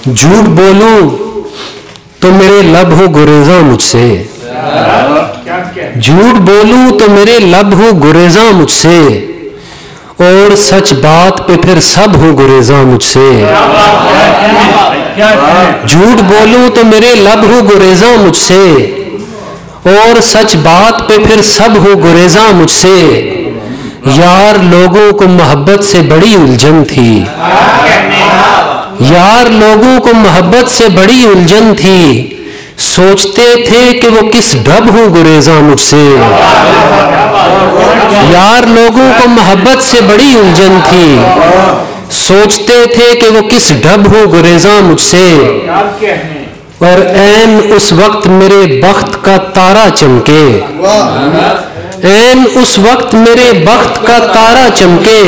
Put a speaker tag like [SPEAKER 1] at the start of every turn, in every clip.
[SPEAKER 1] جھوٹ بولوں تو میرے لب ہو گریزاں مجھ سے، جھوٹ بولوں تو میرے لب ہو گریزاں مجھ سے، اور سچ بات پہ پھر سب ہو گریزاں مجھ سے۔ جھوٹ بولوں تو میرے لب ہو گریزاں مجھ سے، اور سچ بات پہ پھر سب ہو گریزاں مجھ سے۔ یار لوگوں کو محبت سے بڑی الجھن تھی، یار لوگوں کو محبت سے بڑی الجھن تھی، سوچتے تھے کہ وہ کس ڈھب ہو گریزاں مجھ سے۔ یار لوگوں کو محبت سے بڑی الجھن تھی، سوچتے تھے کہ وہ کس ڈھب ہو گریزاں مجھ سے۔ اور عین اس وقت میرے بخت کا تارا چمکے، عین اس وقت میرے بخت کا تارا چمکے،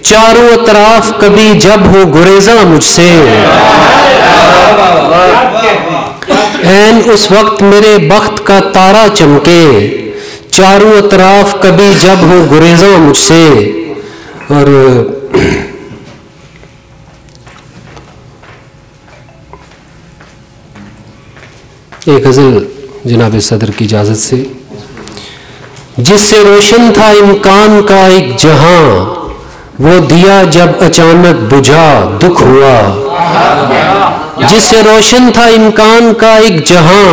[SPEAKER 1] چاروں اطراف کبھی جب ہو گریزاں مجھ سے۔ عین اس وقت میرے بخت کا تارا چمکے، چاروں اطراف کبھی جب ہو گریزاں مجھ سے۔ اور ایک غزل جناب صدر کی اجازت سے۔ جس سے روشن تھا امکان کا ایک جہاں، وہ دیا جب اچانک بجھا دکھ ہوا۔ جس سے روشن تھا امکان کا ایک جہاں،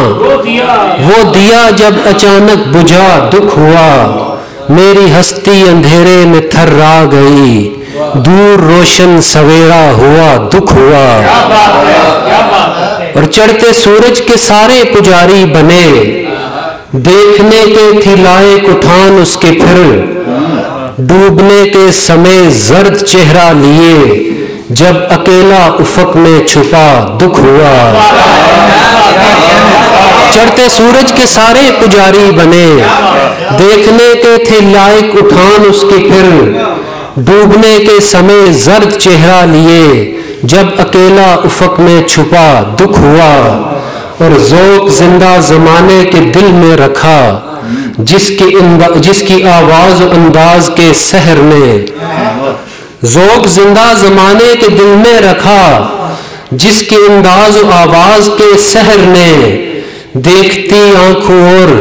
[SPEAKER 1] وہ دیا جب اچانک بجھا دکھ ہوا۔ میری ہستی اندھیرے میں تھرا گئی، دور روشن سویرا ہوا دکھ ہوا۔ اور چڑھتے سورج کے سارے پجاری بنے، دیکھنے کے تھی لائق اٹھان اس کے پھر، ڈوبنے کے سمے زرد چہرہ لیے، جب اکیلا افق میں چھپا دکھ ہوا۔ چڑھتے سورج کے سارے پجاری بنے، دیکھنے کے تھے لائق اٹھان اس کے پھر، ڈوبنے کے سمے زرد چہرہ لیے، جب اکیلا افق میں چھپا دکھ ہوا۔ اور ذوق زندہ زمانے کے دل میں رکھا، جس کی آواز و انداز کے سحر نے، ذوق زندہ زمانے کے دل میں رکھا، جس کی انداز و آواز کے سحر نے، دیکھتی آنکھوں اور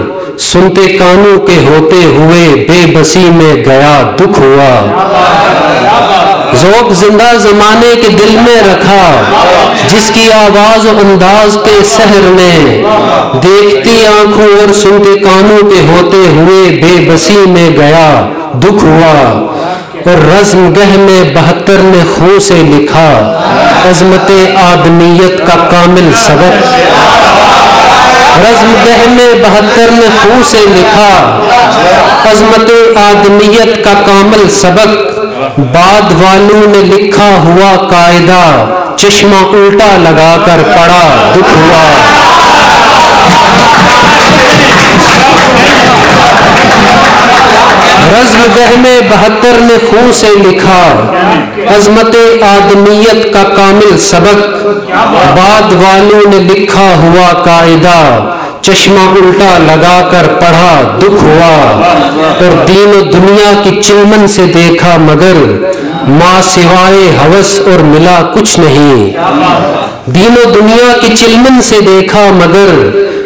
[SPEAKER 1] سنتے کانوں کے ہوتے ہوئے بے بسی میں گیا دکھ ہوا۔ ذوق زندہ زمانے کے دل میں رکھا، جس کی آواز و انداز کے سحر نے، دیکھتی آنکھوں اور سنتے کانوں کے ہوتے ہوئے بے بسی میں گیا دکھ ہوا۔ اور رزم گہ میں 72 نے خون سے لکھا، عظمت آدمیت کا کامل سبق۔ رزم گہ میں 72 نے خون سے لکھا، عظمت آدمیت کا کامل سبق۔ بعد والوں نے لکھا ہوا قاعدہ، چشمہ الٹا لگا کر پڑا دکھ ہوا۔ رزم گہ میں 72 نے خون سے لکھا، عظمت آدمیت کا کامل سبق۔ بعد والوں نے لکھا ہوا قاعدہ، چشمہ الٹا لگا کر پڑھا دکھ ہوا۔ اور دین و دنیا کی چلمن سے دیکھا مگر، ماں سوائے ہوس اور ملا کچھ نہیں۔ دین و دنیا کی چلمن سے دیکھا مگر،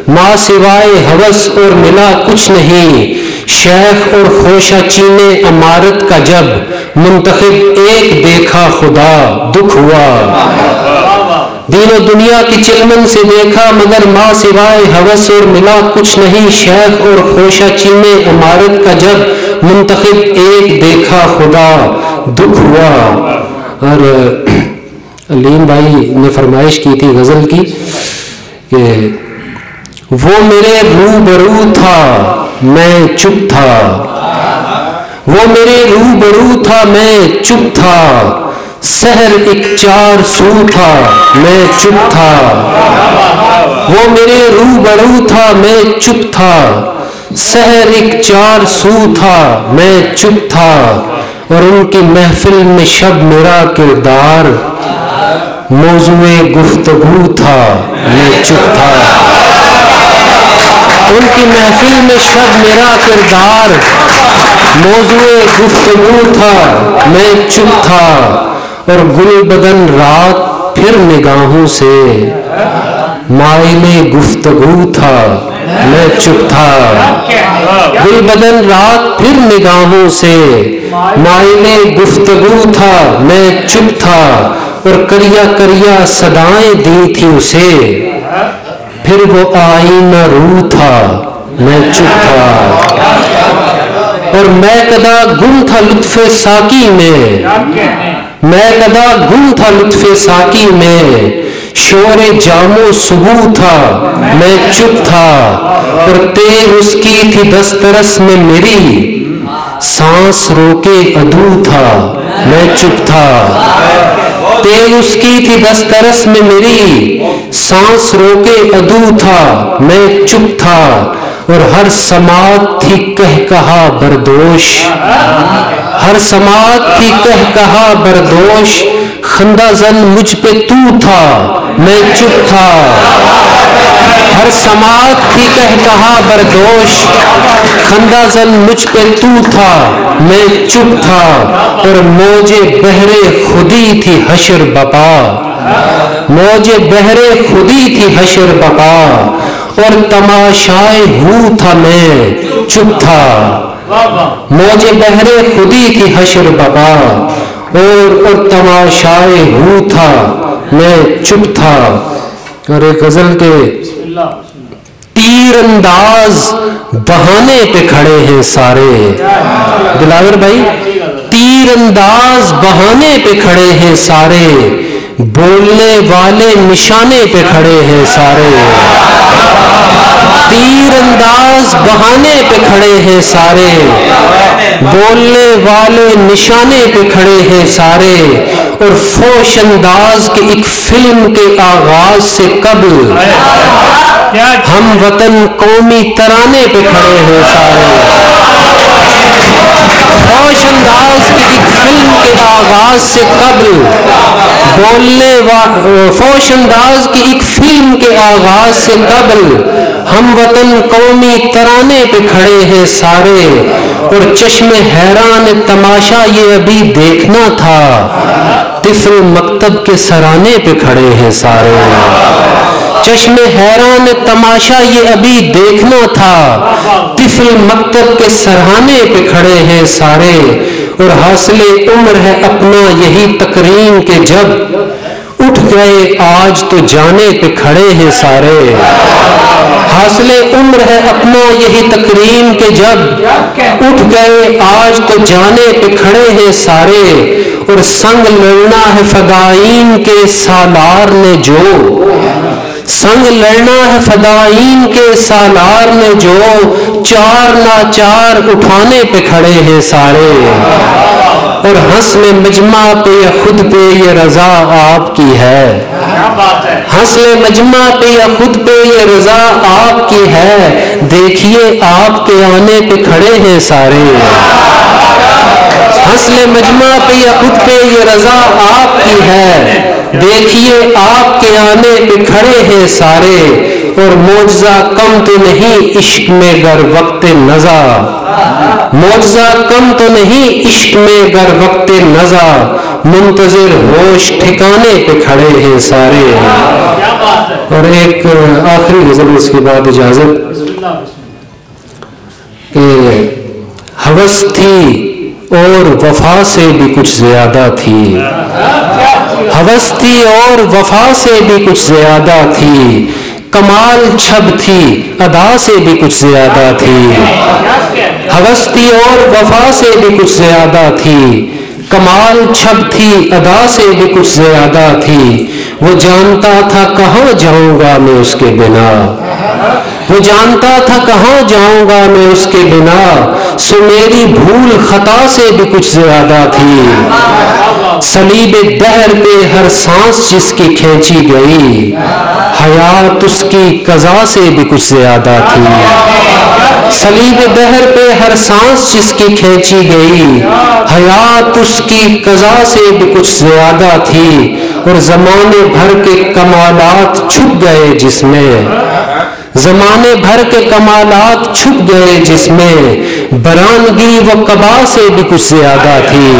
[SPEAKER 1] ماں سوائے ہوس اور ملا کچھ نہیں۔ شیخ اور خوشہ چینے عمارت کا جب، منتخب ایک دیکھا خدا دکھ ہوا۔ دین و دنیا کی چلمن سے دیکھا مگر، ماں سوائے ہوس اور ملا کچھ نہیں۔ شیخ اور خوشہ چینے عمارت کا جب، منتخب ایک دیکھا خدا دکھ ہوا۔ اور علیم بھائی نے فرمائش کی تھی غزل کی کہ وہ میرے روبرو تھا میں چپ تھا، وہ میرے روبرو تھا میں چپ تھا، سحر ایک 4 سو تھا میں چپ تھا۔ وہ میرے روبرو تھا میں چپ تھا، سحر ایک 4 سو تھا میں چپ تھا۔ اور ان کی محفل میں شب میرا کردار، موضوع گفتگو تھا میں چپ تھا۔ ان کی محفل میں شب میرا کردار، موضوع گفتگو تھا میں چپ تھا۔ اور گل بدن رات پھر نگاہوں سے، مائل گفتگو تھا میں چپ تھا، گل بدن رات پھر نگاہوں سے، مائل گفتگو تھا میں چپ تھا، اور کریا کریا صدائیں دی تھی اسے، پھر وہ آئینہ رو تھا میں چپ تھا، اور میں کدا گم تھا لطف ساقی میں، میں کدا گم تھا لطف ساقی میں، شور جام و صبح تھا میں چپ تھا، اور تیر اس کی تھی دسترس میں میری، سانس روکے عدو تھا میں چپ تھا، تیر اس کی تھی دسترس میں میری، سانس روکے عدو تھا میں چپ تھا، اور ہر سماعت تھی کہکہا بردوش، ہر سماعت تھی کہکہا بردوش، خندہ زن مجھ پہ تو تھا میں چپ تھا، ہر سماعت تھی کہکہا بردوش، خندہ زن مجھ پہ تو تھا میں چپ تھا، اور موج بحر خودی تھی حشر بپا، موج بحر خودی تھی حشر بپا، اور تماشائے ہو تھا میں چپ تھا، موج بحر خودی تھی حشر بپا، اور تماشائے ہو تھا میں چپ تھا۔ اور ایک غزل کے تیر انداز بہانے پہ کھڑے ہیں سارے، دلاور بھائی، تیر انداز بہانے پہ کھڑے ہیں سارے، بولنے والے نشانے پہ کھڑے ہیں سارے، تیر انداز بہانے پہ کھڑے ہیں سارے، بولنے والے نشانے پہ کھڑے ہیں سارے، اور فوش انداز کی ایک فلم کے آغاز سے قبل ہم وطن قومی ترانے پہ کھڑے ہیں سارے، فوش انداز کی ایک فلم کے آغاز سے قبل فوش انداز کی ایک فلم کے آغاز سے قبل ہم وطن قومی ترانے پہ کھڑے ہیں سارے، اور چشم حیران تماشا یہ ابھی دیکھنا تھا، طفل مکتب کے سرانے پہ کھڑے ہیں سارے، چشم حیران تماشا یہ ابھی دیکھنا تھا، طفل مکتب کے سرانے پہ کھڑے ہیں سارے، اور حاصل عمر ہے اپنا یہی تقریم کے جب اٹھ گئے آج تو جانے پہ کھڑے ہیں سارے، حاصل عمر ہے اپنا یہی تقریم کے جب اٹھ گئے آج تو جانے پہ کھڑے ہیں سارے، اور سنگ لڑنا ہے فدائین کے سالار نے جو، سنگ لڑنا ہے فدائین کے سالار نے جو، چار ناچار اٹھانے پہ کھڑے ہیں سارے، اور حسن مجمع پہ یا خود پہ یہ رضا آپ کی ہے، حسن مجمع پہ یا خود پہ یہ رضا آپ کی ہے، دیکھیے آپ کے آنے پہ کھڑے ہیں سارے، حسن مجمع پہ یا خود پہ یہ رضا آپ کی ہے، دیکھیے آپ کے آنے پہ کھڑے ہیں سارے، اور معجزہ کم تو نہیں عشق میں گر وقت نزا، معجزہ کم تو نہیں عشق میں گر وقت نزا، منتظر ہوش ٹھکانے پہ کھڑے ہیں سارے۔ اور ایک آخری غزل اس کے بعد اجازت کہ ہوس تھی اور وفا سے بھی کچھ زیادہ تھی، ہوس تھی اور وفا سے بھی کچھ زیادہ تھی، کمال چھب تھی ادا سے بھی کچھ زیادہ تھی، ہوس تھی اور وفا سے بھی کچھ زیادہ تھی، کمال چھب تھی ادا سے بھی کچھ زیادہ تھی، وہ جانتا تھا کہاں جاؤں گا میں اس کے بنا، وہ جانتا تھا کہاں جاؤں گا میں اس کے بنا، سو میری بھول خطا سے بھی کچھ زیادہ تھی، صلیب دہر پہ ہر سانس جس کی کھینچی گئی، حیات اس کی قضا سے بھی کچھ زیادہ تھی، صلیب دہر پہ ہر سانس جس کی کھینچی گئی، حیات اس کی قضا سے بھی کچھ زیادہ تھی، اور زمانے بھر کے کمالات چھپ گئے جس میں، زمانے بھر کے کمالات چھپ گئے جس میں برآمدگی و قبا سے بھی کچھ زیادہ تھی.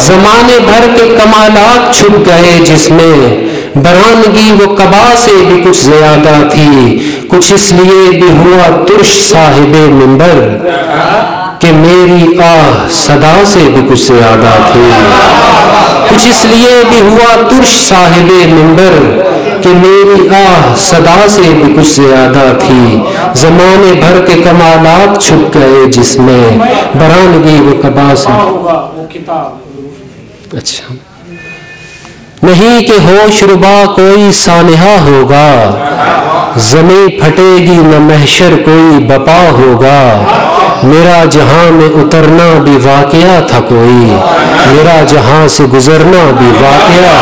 [SPEAKER 1] زمانے بھر کے کمالات چھپ گئے جس میں برآمدگی و قبا سے بھی کچھ زیادہ تھی. کچھ اس لیے بھی ہوا ترش صاحب منبر کہ میری آہ صدا سے بھی کچھ زیادہ تھی. کچھ اس لیے بھی ہوا ترش صاحب منبر کہ میری آہ صدا سے بھی کچھ زیادہ تھی. زمانے بھر کے کمالات چھپ گئے جس میں برآمدگی و قبا سے. اچھا نہیں کہ ہوش ربا کوئی سانحہ ہوگا، زمیں پھٹے گی نہ محشر کوئی بپا ہوگا. میرا جہاں میں اترنا بھی واقعہ تھا کوئی، میرا جہاں سے گزرنا بھی واقعہ.